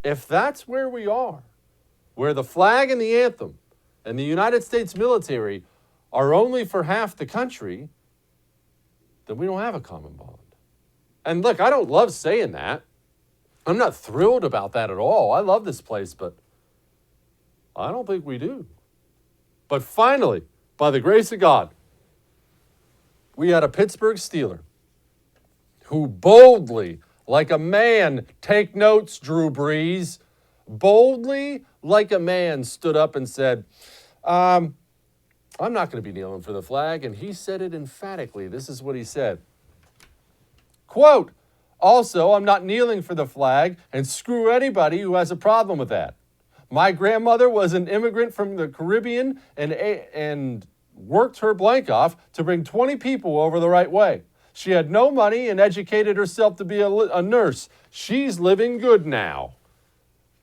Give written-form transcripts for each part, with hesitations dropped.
If that's where we are, where the flag and the anthem and the United States military are only for half the country, then we don't have a common bond. And look, I don't love saying that. I'm not thrilled about that at all. I love this place, but I don't think we do. But finally, by the grace of God, we had a Pittsburgh Steeler who boldly, like a man, take notes, Drew Brees, boldly, like a man, stood up and said, I'm not going to be kneeling for the flag. And he said it emphatically. This is what he said. Quote, also, I'm not kneeling for the flag, and screw anybody who has a problem with that. My grandmother was an immigrant from the Caribbean and worked her blank off to bring 20 people over the right way. She had no money and educated herself to be a nurse. She's living good now.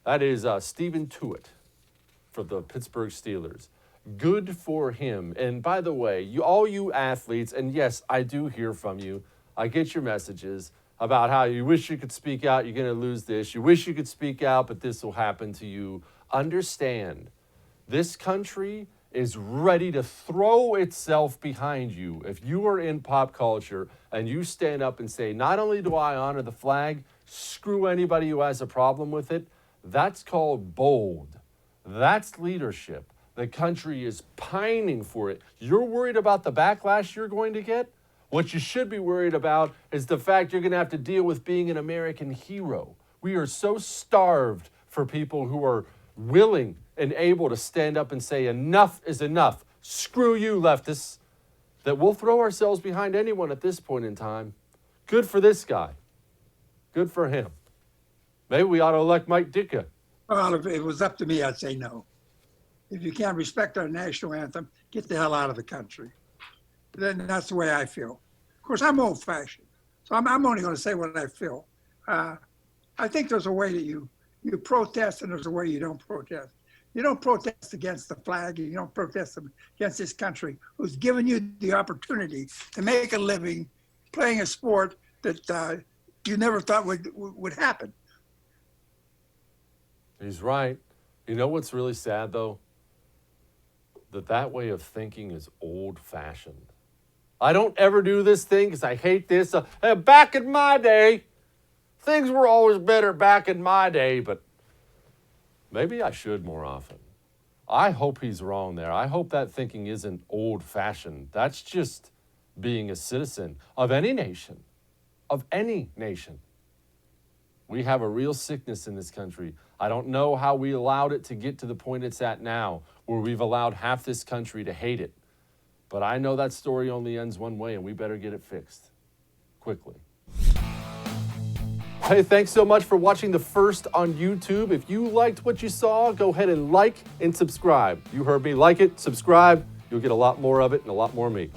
That is Stephen Tuitt for the Pittsburgh Steelers. Good for him. And by the way, all you athletes, and yes, I do hear from you. I get your messages about how you wish you could speak out, you're going to lose this. You wish you could speak out, but this will happen to you. Understand, this country is ready to throw itself behind you. If you are in pop culture and you stand up and say, not only do I honor the flag, screw anybody who has a problem with it, that's called bold. That's leadership. The country is pining for it. You're worried about the backlash you're going to get? What you should be worried about is the fact you're going to have to deal with being an American hero. We are so starved for people who are willing and able to stand up and say enough is enough. Screw you, leftists. That we'll throw ourselves behind anyone at this point in time. Good for this guy. Good for him. Maybe we ought to elect Mike DITKA. Well, if it was up to me, I'd say no. If you can't respect our national anthem, get the hell out of the country. Then that's the way I feel. Of course, I'm old-fashioned, so I'm only going to say what I feel. I think there's a way that you protest and there's a way you don't protest. You don't protest against the flag, and you don't protest against this country who's given you the opportunity to make a living playing a sport that you never thought would happen. He's right. You know what's really sad, though? That way of thinking is old-fashioned. I don't ever do this thing because I hate this. Back in my day, things were always better back in my day, but maybe I should more often. I hope he's wrong there. I hope that thinking isn't old-fashioned. That's just being a citizen of any nation. Of any nation. We have a real sickness in this country. I don't know how we allowed it to get to the point it's at now, where we've allowed half this country to hate it. But I know that story only ends one way, and we better get it fixed quickly. Hey, thanks so much for watching The First on YouTube. If you liked what you saw, go ahead and like and subscribe. You heard me. Like it, subscribe. You'll get a lot more of it and a lot more of me.